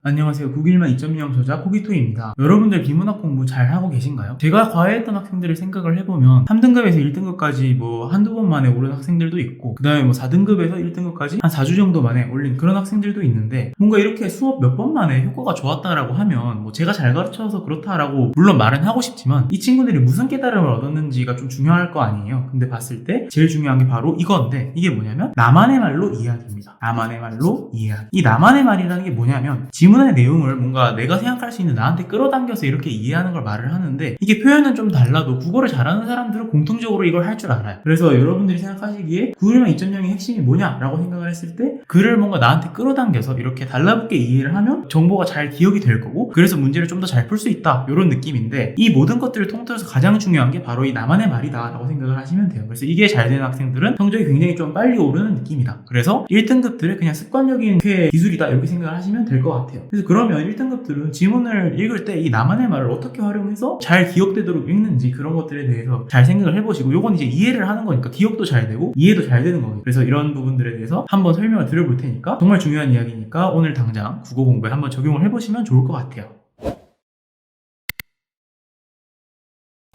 안녕하세요. 9일만 2.0 저자 코기토입니다. 여러분들 비문학 공부 잘 하고 계신가요? 제가 과외했던 학생들을 생각을 해보면 3등급에서 1등급까지 한두 번 만에 오른 학생들도 있고 그 다음에 4등급에서 1등급까지 한 4주 정도 만에 올린 그런 학생들도 있는데 뭔가 이렇게 수업 몇 번 만에 효과가 좋았다라고 하면 제가 잘 가르쳐서 그렇다라고 물론 말은 하고 싶지만 이 친구들이 무슨 깨달음을 얻었는지가 좀 중요할 거 아니에요. 근데 봤을 때 제일 중요한 게 바로 이건데 이게 뭐냐면 나만의 말로 이야기입니다. 나만의 말로 이야기. 이 나만의 말이라는 게 뭐냐면 지문의 내용을 뭔가 내가 생각할 수 있는 나한테 끌어당겨서 이렇게 이해하는 걸 말을 하는데 이게 표현은 좀 달라도 국어를 잘하는 사람들은 공통적으로 이걸 할 줄 알아요. 그래서 여러분들이 생각하시기에 9일만 2.0의 핵심이 뭐냐라고 생각을 했을 때 글을 뭔가 나한테 끌어당겨서 이렇게 달라붙게 이해를 하면 정보가 잘 기억이 될 거고 그래서 문제를 좀 더 잘 풀 수 있다 이런 느낌인데 이 모든 것들을 통틀어서 가장 중요한 게 바로 이 나만의 말이다 라고 생각을 하시면 돼요. 그래서 이게 잘 되는 학생들은 성적이 굉장히 좀 빨리 오르는 느낌이다. 그래서 1등급들을 그냥 습관적인 기술이다 이렇게 생각을 하시면 될 것 같아요. 그래서 그러면 1등급들은 지문을 읽을 때 이 나만의 말을 어떻게 활용해서 잘 기억되도록 읽는지 그런 것들에 대해서 잘 생각을 해보시고 요건 이제 이해를 하는 거니까 기억도 잘 되고 이해도 잘 되는 거예요. 그래서 이런 부분들에 대해서 한번 설명을 드려볼 테니까 정말 중요한 이야기니까 오늘 당장 국어 공부에 한번 적용을 해보시면 좋을 것 같아요.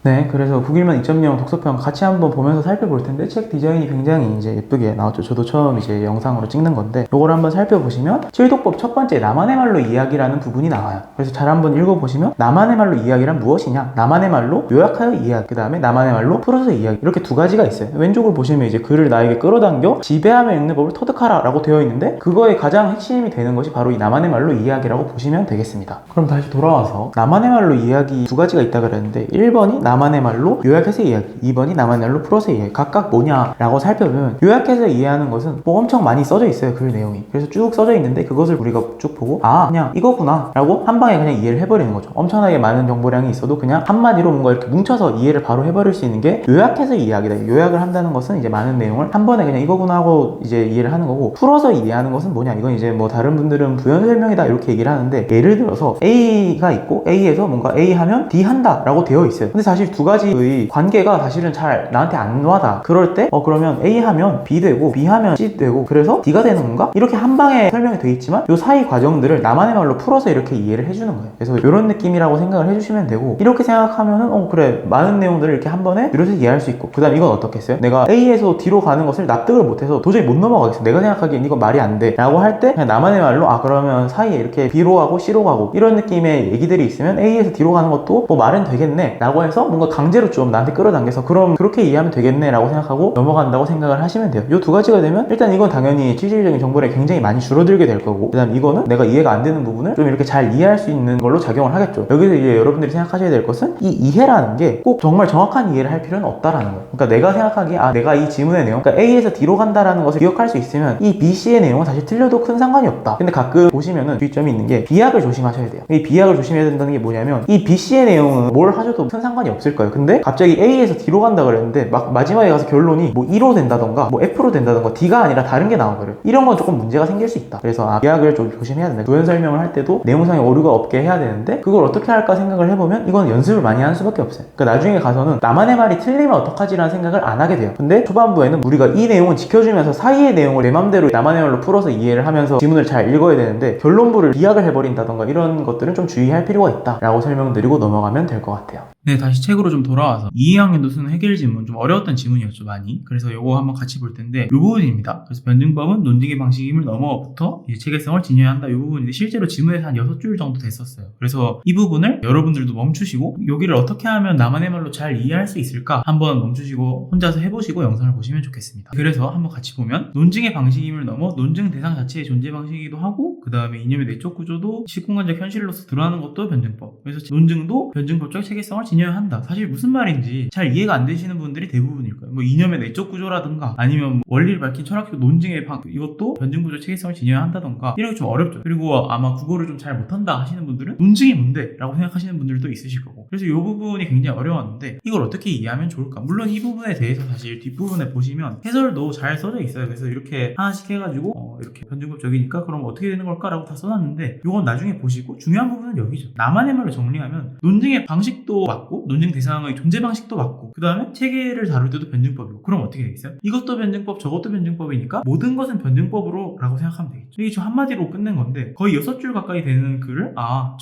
네, 그래서 9일만 2.0 독서평 같이 한번 보면서 살펴볼 텐데 책 디자인이 굉장히 이제 예쁘게 나왔죠. 저도 처음 이제 영상으로 찍는 건데 요걸 한번 살펴보시면 7독법 첫 번째 나만의 말로 이야기라는 부분이 나와요. 그래서 잘 한번 읽어보시면 나만의 말로 이야기란 무엇이냐? 나만의 말로 요약하여 이야기, 그 다음에 나만의 말로 풀어서 이야기 이렇게 두 가지가 있어요. 왼쪽을 보시면 이제 글을 나에게 끌어당겨 지배하며 읽는 법을 터득하라 라고 되어 있는데 그거의 가장 핵심이 되는 것이 바로 이 나만의 말로 이야기라고 보시면 되겠습니다. 그럼 다시 돌아와서 나만의 말로 이야기 두 가지가 있다 그랬는데 1번이 나만의 말로 요약해서 이야기, 2번이 나만의 말로 풀어서 이야기. 각각 뭐냐라고 살펴보면 요약해서 이해하는 것은 엄청 많이 써져 있어요. 글 내용이. 그래서 쭉 써져 있는데 그것을 우리가 쭉 보고 그냥 이거구나 라고 한 방에 그냥 이해를 해버리는 거죠. 엄청나게 많은 정보량이 있어도 그냥 한마디로 뭔가 이렇게 뭉쳐서 이해를 바로 해버릴 수 있는 게 요약해서 이야기다. 요약을 한다는 것은 이제 많은 내용을 한 번에 그냥 이거구나 하고 이제 이해를 하는 거고 풀어서 이해하는 것은 뭐냐. 이건 이제 다른 분들은 부연 설명이다 이렇게 얘기를 하는데 예를 들어서 A가 있고 A에서 뭔가 A 하면 D 한다 라고 되어 있어요. 근데 사실 두 가지의 관계가 사실은 잘 나한테 안 와닿아. 그럴 때 그러면 A 하면 B 되고 B 하면 C 되고 그래서 D가 되는 건가? 이렇게 한 방에 설명이 돼 있지만 요 사이 과정들을 나만의 말로 풀어서 이렇게 이해를 해주는 거예요. 그래서 이런 느낌이라고 생각을 해주시면 되고 이렇게 생각하면은 그래 많은 내용들을 이렇게 한 번에 늘려서 이해할 수 있고 그 다음 이건 어떻겠어요? 내가 A에서 D로 가는 것을 납득을 못해서 도저히 못 넘어가겠어. 내가 생각하기엔 이건 말이 안 돼 라고 할 때 그냥 나만의 말로 그러면 사이에 이렇게 B로 가고 C로 가고 이런 느낌의 얘기들이 있으면 A에서 D로 가는 것도 말은 되겠네 라고 해서 뭔가 강제로 좀 나한테 끌어당겨서 그럼 그렇게 이해하면 되겠네 라고 생각하고 넘어간다고 생각을 하시면 돼요. 요 두 가지가 되면 일단 이건 당연히 실질적인 정보량이 굉장히 많이 줄어들게 될 거고 그 다음 이거는 내가 이해가 안 되는 부분을 좀 이렇게 잘 이해할 수 있는 걸로 작용을 하겠죠. 여기서 이제 여러분들이 생각하셔야 될 것은 이 이해라는 게 꼭 정말 정확한 이해를 할 필요는 없다라는 거예요. 그러니까 내가 생각하기에 내가 이 지문의 내용 그러니까 A에서 D로 간다라는 것을 기억할 수 있으면 이 B, C의 내용은 사실 틀려도 큰 상관이 없다. 근데 가끔 보시면은 주의점이 있는 게 비약을 조심하셔야 돼요. 이 비약을 조심해야 된다는 게 뭐냐면 이 B, C의 내용은 뭘 하셔도 큰 상관이 없을 거예요. 근데 갑자기 A에서 D로 간다 그랬는데 마지막에 가서 결론이 2로 된다던가 F로 된다던가 D가 아니라 다른 게 나와버려요. 이런 건 조금 문제가 생길 수 있다. 그래서 비약을 좀 조심해야 된다. 부연 설명을 할 때도 내용상의 오류가 없게 해야 되는데 그걸 어떻게 할까 생각을 해보면 이건 연습을 많이 하는 수밖에 없어요. 그러니까 나중에 가서는 나만의 말이 틀리면 어떡하지라는 생각을 안 하게 돼요. 근데 초반부에는 우리가 이 내용은 지켜주면서 사이의 내용을 내 맘대로 나만의 말로 풀어서 이해를 하면서 지문을 잘 읽어야 되는데 결론부를 비약을 해버린다던가 이런 것들은 좀 주의할 필요가 있다 라고 설명드리고 넘어가면 될 것 같아요. 네, 다시 책으로 좀 돌아와서 2학년도 수능 해결 지문 좀 어려웠던 지문이었죠 많이. 그래서 요거 한번 같이 볼 텐데 요 부분입니다. 그래서 변증법은 논증의 방식임을 넘어부터 이제 체계성을 진여야 한다 이 부분인데 실제로 지문에서 한 6줄 정도 됐었어요. 그래서 이 부분을 여러분들도 멈추시고 여기를 어떻게 하면 나만의 말로 잘 이해할 수 있을까 한번 멈추시고 혼자서 해보시고 영상을 보시면 좋겠습니다. 그래서 한번 같이 보면 논증의 방식임을 넘어 논증 대상 자체의 존재 방식이기도 하고 그 다음에 이념의 내적 구조도 시공간적 현실로서 드러나는 것도 변증법. 그래서 논증도 변증법적 체계성을 진여야 한다. 사실 무슨 말인지 잘 이해가 안 되시는 분들이 대부분일 거예요. 이념의 내적 구조라든가 아니면 원리를 밝힌 철학적 논증의 이것도 변증구조 체계성을 진여야 한다던가 이런 게 좀 어렵죠. 그리고 아마 국어를 좀 잘 못한다 하시는 분들은 논증이 뭔데? 라고 생각하시는 분들도 있으실 거고 그래서 이 부분이 굉장히 어려웠는데 이걸 어떻게 이해하면 좋을까? 물론 이 부분에 대해서 사실 뒷부분에 보시면 해설도 잘 써져 있어요. 그래서 이렇게 하나씩 해가지고 이렇게 변증법적이니까 그럼 어떻게 되는 걸까라고 다 써놨는데 이건 나중에 보시고 중요한 부분은 여기죠. 나만의 말로 정리하면 논증의 방식도 맞고 논증 대상의 존재 방식도 맞고 그 다음에 체계를 다룰 때도 변증법이고 그럼 어떻게 되겠어요? 이것도 변증법 저것도 변증법이니까 모든 것은 변증법으로 라고 생각하면 되겠죠. 이게 좀 한마디로 끝낸 건데 거의 6줄 가까이 되는 글을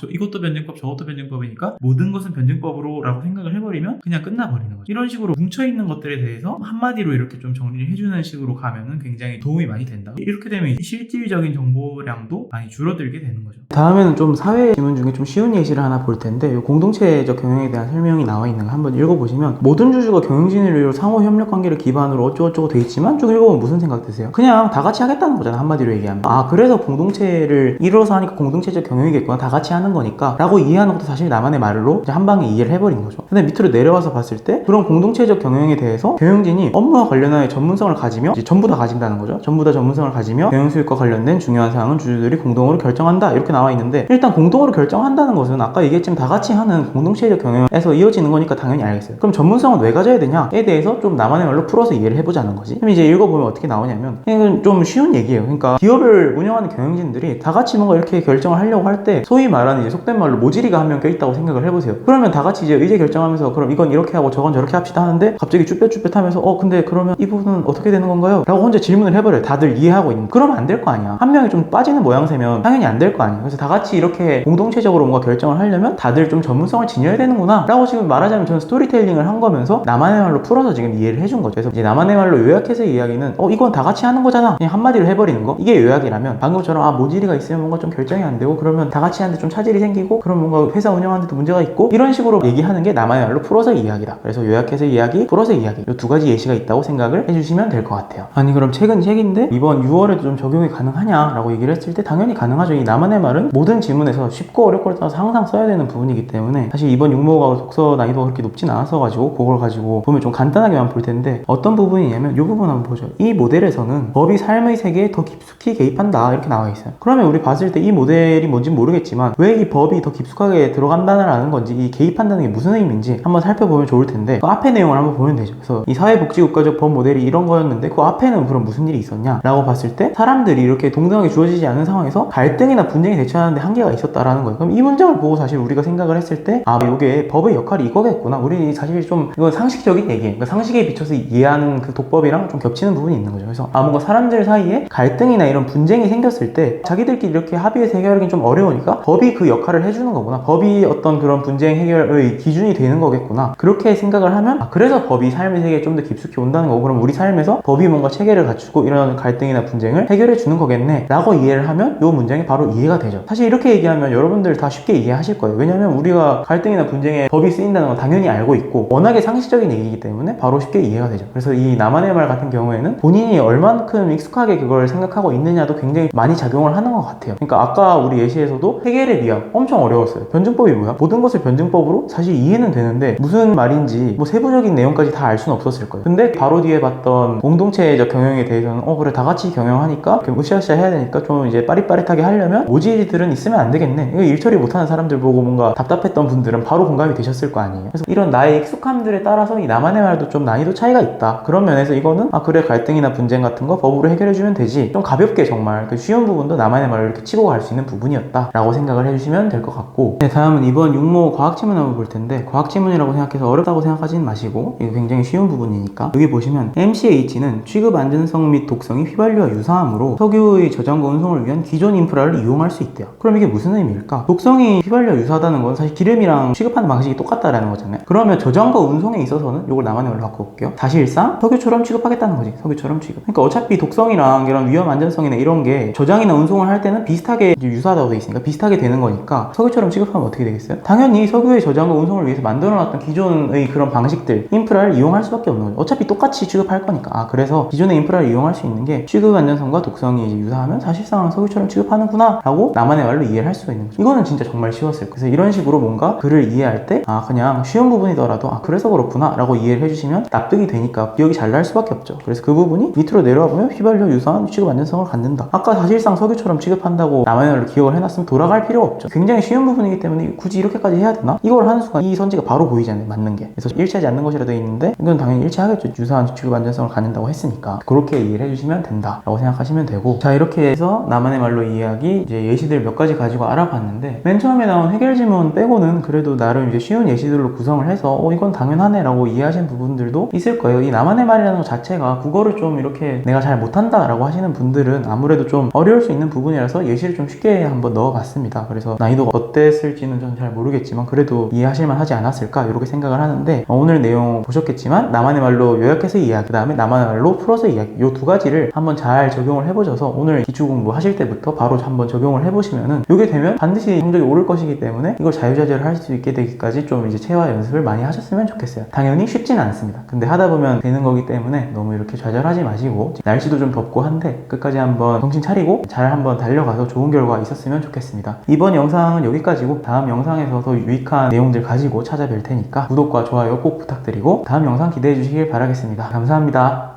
이것도 변증법 저것도 변증법이니까 모든 것은 변증법으로 라고 생각을 해버리면 그냥 끝나버리는 거죠. 이런 식으로 뭉쳐있는 것들에 대해서 한마디로 이렇게 좀 정리를 해주는 식으로 가면은 굉장히 도움이 많이 된다. 이렇게 되면 실질적인 정보량도 많이 줄어들게 되는 거죠. 다음에는 좀 사회 지문 중에 좀 쉬운 예시를 하나 볼 텐데 이 공동체적 경영에 대한 설명이 나와 있는 거 한번 읽어보시면 모든 주주가 경영진을 위로 상호 협력 관계를 기반으로 어쩌고저쩌고 돼 있지만 쭉 읽어보면 무슨 생각 드세요? 그냥 다 같이 하겠다는 거잖아. 한마디로 얘기하면 그래서 공동체를 이뤄서 하니까 공동체적 경영이겠구나 다 같이 하는 거니까 라고 이해하는 것도 사실 나만의 말로 이제 한 방에 이해를 해버린 거죠. 근데 밑으로 내려와서 봤을 때 그런 공동체적 경영에 대해서 경영진이 업무와 관련하여 전문성을 가지며 이제 전부 다 가진다는 거죠. 전부 다 전문성을 가지며 경영 수익과 관련된 중요한 사항은 주주들이 공동으로 결정한다 이렇게 나와 있는데 일단 공동으로 결정한다는 것은 아까 얘기했지만 다 같이 하는 공동체적 경영에서 이어지는 거니까 당연히 알겠어요. 그럼 전문성은 왜 가져야 되냐에 대해서 좀 나만의 말로 풀어서 이해를 해보자는 거지. 그럼 이제 읽어보면 어떻게 나오냐면 이건 좀 쉬운 얘기예요. 그러니까 기업을 운영하는 경영진들이 다 같이 뭔가 이렇게 결정을 하려고 할 때 소위 말하는 이제 속된 말로 모질이가 한 명 껴있다고 생각을 해보세요. 그러면 다 같이 이제 의제 결정하면서 그럼 이건 이렇게 하고 저건 저렇게 합시다 하는데 갑자기 쭈뼛쭈뼛 하면서 근데 그러면 이 부분은 어떻게 되는 건가요? 라고 혼자 질문을 해버려요. 다들 이해하고 있는. 그러면 안 될 거 아니야. 한 명이 좀 빠지는 모양새면 당연히 안 될 거 아니야. 그래서 다 같이 이렇게 공동체적으로 뭔가 결정을 하려면 다들 좀 전문성을 지녀야 되는구나 라고 지금 말하자면 저는 스토리텔링을 한 거면서 나만의 말로 풀어서 지금 이해를 해준 거죠. 그래서 이제 나만의 말로 요약해서 이야기는 이건 다 같이 하는 거잖아. 그냥 한마디로 해버리는 거. 이게 요약이라면 방금처럼 모질이가 있으면 뭔가 좀 결정이 안 되고 그러면 다 같이 하는데 좀 차질이 생기고 그럼 뭔가 회사 운영하는데도 문제가 있고 이런 식으로 얘기하는 게 나만의 말로 풀어서 이야기다. 그래서 요약해서 이야기, 풀어서 이야기 이 두 가지 예시가 있다고 생각을 해주시면 될 것 같아요. 아니 그럼 책은 책인데 이번 6월에도 좀 적용이 가능하냐라고 얘기를 했을 때 당연히 가능하죠. 이 나만의 말은 모든 지문에서 쉽고 어렵고를 따라서 항상 써야 되는 부분이기 때문에 사실 이번 6모가 독서 난이도가 그렇게 높진 않아서 가지고 그걸 가지고 보면 좀 간단하게만 볼 텐데 어떤 부분이냐면 이 부분 한번 보죠. 이 모델에서는 법이 삶의 세계에 더 깊숙이 개입한다 이렇게 나와 있어요. 그러면 우리 봤을 때 이 모델이 뭔지 모르겠지만 왜 이 법이 더 깊숙하게 들어간다는 건지 이 개입한다는 게 무슨 의미인지 한번 살펴보면 좋을 텐데 그 앞에 내용을 한번 보면 되죠. 그래서 이 사회복지국가적 법 모델이 이런 거였는데 그 앞에는 그럼 무슨 일이 있었냐 라고 봤을 때 사람들이 이렇게 동등하게 주어지지 않은 상황에서 갈등이나 분쟁이 대처하는데 한계가 있었다라는 거예요. 그럼 이 문장을 보고 사실 우리가 생각을 했을 때 이게 법의 역할이 이거겠구나. 우리 사실 좀 이건 상식적인 얘기예요. 그러니까 상식에 비춰서 이해하는 그 독법이랑 좀 겹치는 부분이 있는 거죠. 그래서 뭔가 사람들 사이에 갈등이나 이런 분쟁이 생겼을 때 자기들끼리 이렇게 합의해서 해결하기는 좀 어려우니까 법이 그 역할을 해주는 거구나. 법이 어떤 그런 분쟁 해결의 기준이 되는 거겠구나. 그렇게 생각을 하면 그래서 법이 삶의 세계에 좀 더 깊숙이 온다는 거고 그럼 우리 삶에서 법이 뭔가 체계를 갖추고 이런 갈등이나 분쟁을 해결해 주는 거겠네 라고 이해를 하면 이 문장이 바로 이해가 되죠. 사실 이렇게 얘기하면 여러분들 다 쉽게 이해하실 거예요. 왜냐면 우리가 갈등이나 분쟁에 법이 쓰인다는 건 당연히 알고 있고 워낙에 상식적인 얘기이기 때문에 바로 쉽게 이해가 되죠. 그래서 이 나만의 말 같은 경우에는 본인이 얼만큼 익숙하게 그걸 생각하고 있느냐도 굉장히 많이 작용을 하는 것 같아요. 그러니까 아까 우리 예시에서도 해결의 미학 엄청 어려웠어요. 변증법이 뭐야? 모든 것을 변증법으로 사실 이해는 되는데 무슨 말인지 뭐 세부적인 내용까지 다 알 수는 없었을 거예요. 근데 바로 뒤에 봤던 공동체적 경영에 대해서는 그래 다 같이 경영하니까 으쌰으쌰 해야 되니까 좀 이제 빠릿빠릿하게 하려면 모질이들은 있으면 안 되겠네. 이거 일 처리 못하는 사람들 보고 뭔가 답답했던 분들은 바로 공감이 되셨을 거 아니에요. 그래서 이런 나의 익숙함들에 따라서 이 나만의 말도 좀 난이도 차이가 있다. 그런 면에서 이거는 그래 갈등이나 분쟁 같은 거 법으로 해결해주면 되지. 좀 가볍게 정말 그 쉬운 부분도 나만의 말로 이렇게 치고 갈 수 있는 부분이었다 라고 생각을 해주시면 될 것 같고 다음은 이번 6모 과학지문 한번 볼 텐데 과학지문이라고 생각해서 어렵다고 생각하진 마시고 이거 굉장히 쉬운 부분이니까 여기 보시면 MCH는 취급 안전성 및 독성이 휘발유와 유사하므로 석유의 저장과 운송을 위한 기존 인프라를 이용할 수 있대요. 그럼 이게 무슨 의미일까? 독성이 휘발유와 유사하다는 건 사실 기름이랑 취급하는 방식이 똑같다라는 거잖아요. 그러면 저장과 운송에 있어서는 이걸 나만의 말로 바꿔볼게요. 사실상 석유처럼 취급하겠다는 거지. 석유처럼 취급. 그러니까 어차피 독성이랑 이런 위험 안전성이나 이런 게 저장이나 운송을 할 때는 비슷하게 유사하다고 돼 있으니까 비슷하게 되는 거니까 석유처럼 취급하면 어떻게 되겠어요? 당연히 석유의 저장과 운송을 위해서 만들어놨던 기존의 그런 방식들 인프라를 이용할 수밖에 없는 거죠. 어차피 똑같이 취급할 거니까. 그래서 기존의 인프라를 이용할 수 있는 게 취급 안전성과 독성이 이제 유사하면 사실상 석유처럼 취급하는구나 라고 나만의 말로 이해를 할 수가 있는 거죠. 이거는 진짜 정말 쉬웠어요. 그래서 이런 식으로 뭔가 글을 이해할 때 그냥 쉬운 부분이더라도 그래서 그렇구나 라고 이해를 해주시면 납득이 되니까 기억이 잘 날 수밖에 없죠. 그래서 그 부분이 밑으로 내려와 보면 휘발유 유사한 취급 안전성을 갖는다. 아까 사실상 석유처럼 취급한다고 나만의 말로 기억을 해놨으면 돌아갈 필요가 없죠. 굉장히 쉬운 부분이기 때문에 굳이 이렇게까지 해야 되나? 이걸 하는 순간 이 선지가 바로 보이잖아요. 맞는 게. 그래서 일치하지 않는 것이라 되어 있는데 이건 당연히 일치하겠죠. 유사한 취급 안전성을 갖는다고 했으니까. 그렇게 이해를 해주시면 된다라고 생각하시면 하시면 되고, 자 이렇게 해서 나만의 말로 이야기 이제 예시들 몇 가지 가지고 알아봤는데, 맨 처음에 나온 해결 지문 빼고는 그래도 나름 이제 쉬운 예시들로 구성을 해서 이건 당연하네 라고 이해하신 부분들도 있을 거예요. 이 나만의 말이라는 것 자체가 국어를 좀 이렇게 내가 잘 못한다 라고 하시는 분들은 아무래도 좀 어려울 수 있는 부분이라서 예시를 좀 쉽게 한번 넣어봤습니다. 그래서 난이도가 어땠을지는 저는 잘 모르겠지만 그래도 이해하실만 하지 않았을까 이렇게 생각을 하는데, 오늘 내용 보셨겠지만 나만의 말로 요약해서 이야기, 그 다음에 나만의 말로 풀어서 이야기, 이 두 가지를 한번 잘 적용을 해보셔서 오늘 기출 공부 하실 때부터 바로 한번 적용을 해보시면은 이게 되면 반드시 성적이 오를 것이기 때문에 이걸 자유자재로 할 수 있게 되기까지 좀 이제 체화 연습을 많이 하셨으면 좋겠어요. 당연히 쉽지는 않습니다. 근데 하다 보면 되는 거기 때문에 너무 이렇게 좌절하지 마시고, 날씨도 좀 덥고 한데 끝까지 한번 정신 차리고 잘 한번 달려가서 좋은 결과 있었으면 좋겠습니다. 이번 영상은 여기까지고, 다음 영상에서 더 유익한 내용들 가지고 찾아뵐 테니까 구독과 좋아요 꼭 부탁드리고 다음 영상 기대해 주시길 바라겠습니다. 감사합니다.